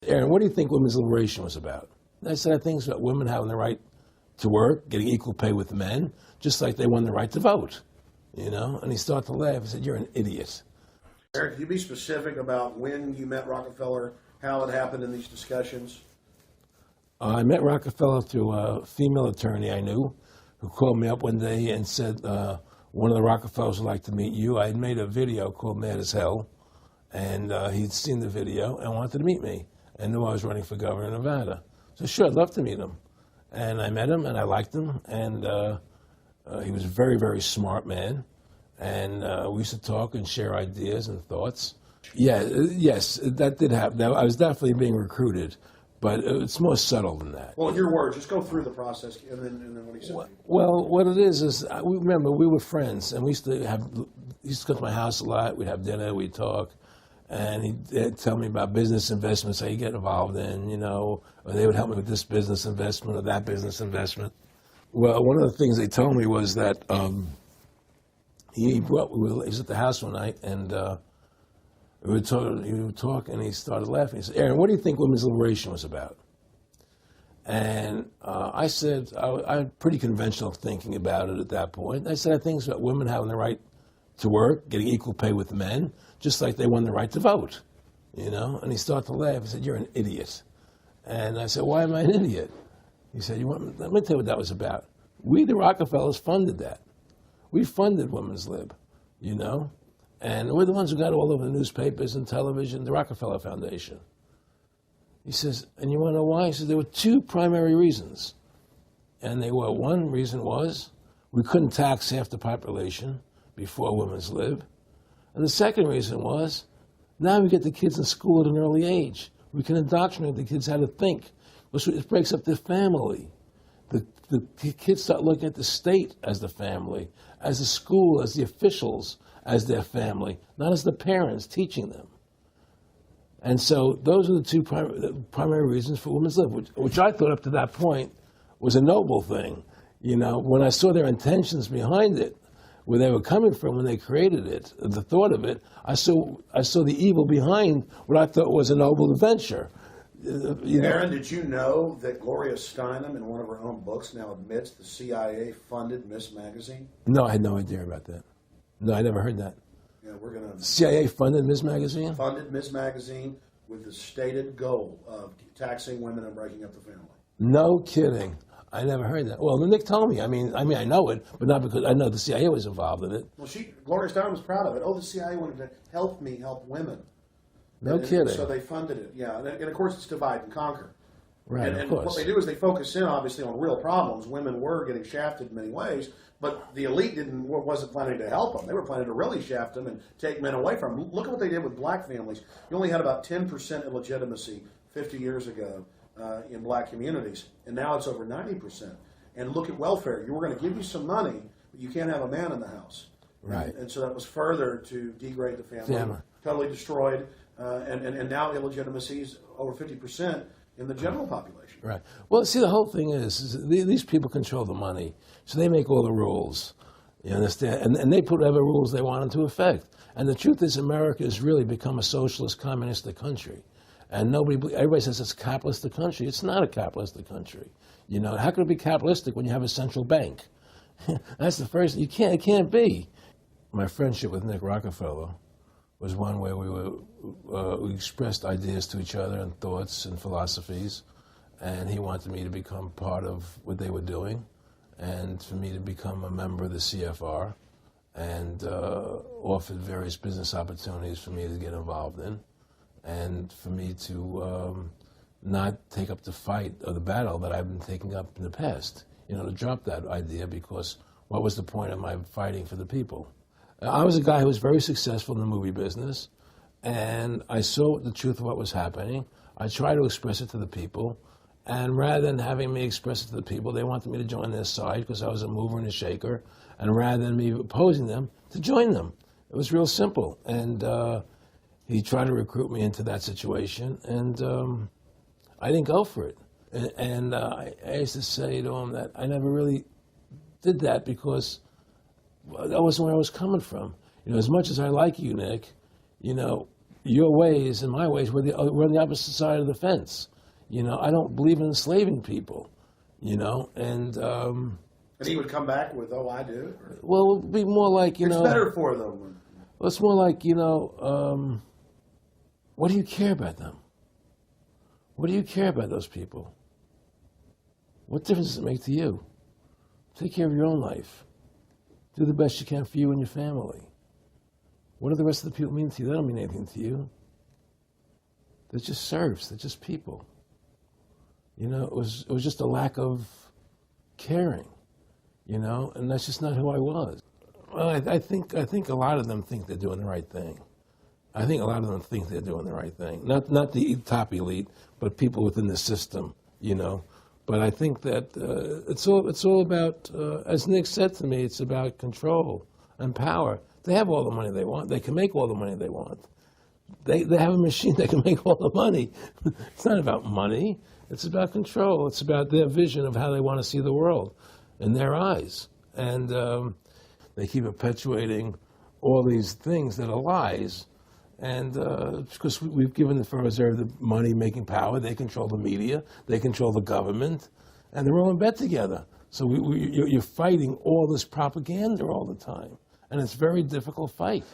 Aaron, what do you think women's liberation was about? And I said, I think it's about women having the right to work, getting equal pay with men, just like they won the right to vote, you know? And he started to laugh. He said, you're an idiot. Aaron, can you be specific about when you met Rockefeller, how it happened in these discussions? I met Rockefeller through a female attorney I knew who called me up one day and said, one of the Rockefellers would like to meet you. I had made a video called Mad as Hell, and he'd seen the video and wanted to meet me and knew I was running for governor of Nevada. So sure, I'd love to meet him. And I met him, and I liked him, and he was a very, very smart man. And we used to talk and share ideas and thoughts. Yeah, yes, that did happen. I was definitely being recruited, but it's more subtle than that. Well, in your words, just go through the process, and then what he said. Well, what it is remember, we were friends, and we used to come to my house a lot. We'd have dinner, we'd talk, and he'd tell me about business investments, how you get involved in, you know, or they would help me with this business investment or that business investment. Well, one of the things they told me was that he was at the house one night, and he would talk, and he started laughing. He said, Aaron, what do you think women's liberation was about? And I said, I had pretty conventional thinking about it at that point. I said, I think it's about women having the right to work, getting equal pay with men, just like they won the right to vote, you know? And he started to laugh. He said, you're an idiot. And I said, why am I an idiot? He said, let me tell you what that was about. We, the Rockefellers, funded that. We funded Women's Lib, you know? And we're the ones who got all over the newspapers and television, the Rockefeller Foundation. He says, and you want to know why? He says, there were two primary reasons. And they were, one reason was we couldn't tax half the population before Women's Lib. And the second reason was, now we get the kids in school at an early age. We can indoctrinate the kids how to think. It breaks up their family. The kids start looking at the state as the family, as the school, as the officials, as their family, not as the parents teaching them. And so those are the two primary reasons for Women's Lib, which I thought up to that point was a noble thing. You know, when I saw their intentions behind it, where they were coming from when they created it, the thought of it, I saw the evil behind what I thought was a noble adventure. Aaron, did you know that Gloria Steinem, in one of her own books, now admits the CIA funded Miss Magazine? No, I had no idea about that. No, I never heard that. Yeah, we're going to... CIA funded Miss Magazine? Funded Miss Magazine with the stated goal of taxing women and breaking up the family. No kidding. I never heard that. Well, Nick told me. I mean, I know it, but not because I know the CIA was involved in it. Well, Gloria Steinem was proud of it. Oh, the CIA wanted to help women. No kidding. So they funded it, yeah. And of course, it's divide and conquer. Right, and of course. What they do is they focus in, obviously, on real problems. Women were getting shafted in many ways, but the elite wasn't planning to help them. They were planning to really shaft them and take men away from them. Look at what they did with black families. You only had about 10% illegitimacy 50 years ago in black communities, and now it's over 90%. And look at welfare. We're going to give you some money, but you can't have a man in the house. Right. And so that was further to degrade the family. Totally destroyed. And now illegitimacy is over 50% in the general population. Right. Well, see, the whole thing is these people control the money, so they make all the rules. You understand? And they put whatever rules they want into effect. And the truth is, America has really become a socialist, communistic country. And everybody says it's a capitalistic country. It's not a capitalistic country. You know, how could it be capitalistic when you have a central bank? That's the first. It can't be. My friendship with Nick Rockefeller was one where we expressed ideas to each other and thoughts and philosophies, and he wanted me to become part of what they were doing, and for me to become a member of the CFR, and offered various business opportunities for me to get involved in, and for me to not take up the fight or the battle that I've been taking up in the past, you know, to drop that idea, because what was the point of my fighting for the people? I was a guy who was very successful in the movie business, and I saw the truth of what was happening. I tried to express it to the people, and rather than having me express it to the people, they wanted me to join their side because I was a mover and a shaker, and rather than me opposing them, to join them. It was real simple, and he tried to recruit me into that situation, and I didn't go for it. And I used to say to him that I never really did that because that wasn't where I was coming from. You know, as much as I like you, Nick, you know, your ways and my ways, we're on the opposite side of the fence. You know, I don't believe in enslaving people, you know, and he would come back with, "Oh, I do." well, it would be more like, It's better for them. well, it's more like, you know, what do you care about them? What do you care about those people? What difference does it make to you? Take care of your own life. Do the best you can for you and your family. What do the rest of the people mean to you? They don't mean anything to you. They're just serfs. They're just people. You know, it was just a lack of caring, you know, and that's just not who I was. Well, I think a lot of them think they're doing the right thing. I think a lot of them think they're doing the right thing. Not the top elite, but people within the system, you know. But I think that it's all about, as Nick said to me, it's about control and power. They have all the money they want. They can make all the money they want. They have a machine that can make all the money. It's not about money. It's about control. It's about their vision of how they want to see the world in their eyes. And they keep perpetuating all these things that are lies. And because we've given the Federal Reserve the money-making power, they control the media, they control the government, and they're all in bed together. So you're fighting all this propaganda all the time. And it's a very difficult fight.